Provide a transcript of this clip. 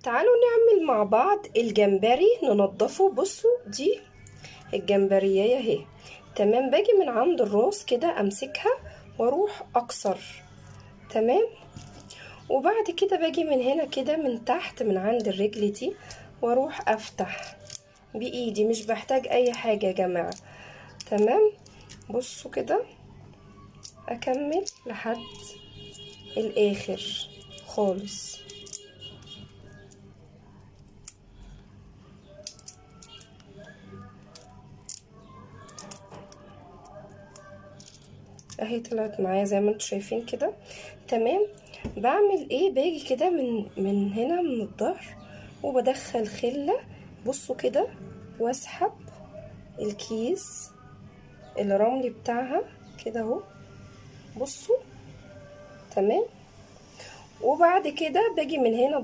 تعالوا نعمل مع بعض الجمبري ننضفه. بصوا دي الجمبرية اهي، تمام. باجي من عند الراس كده امسكها واروح اكسر، تمام. وبعد كده باجي من هنا كده من تحت من عند الرجل دي واروح افتح بايدي، مش بحتاج اي حاجة يا جماعة، تمام. بصوا كده اكمل لحد الاخر خالص. اهي طلعت معايا زي ما انتم شايفين كده، تمام. بعمل ايه؟ باجي كده من هنا من الظهر وبدخل خله، بصوا كده، واسحب الكيس الرملي بتاعها كده اهو، بصوا، تمام. وبعد كده باجي من هنا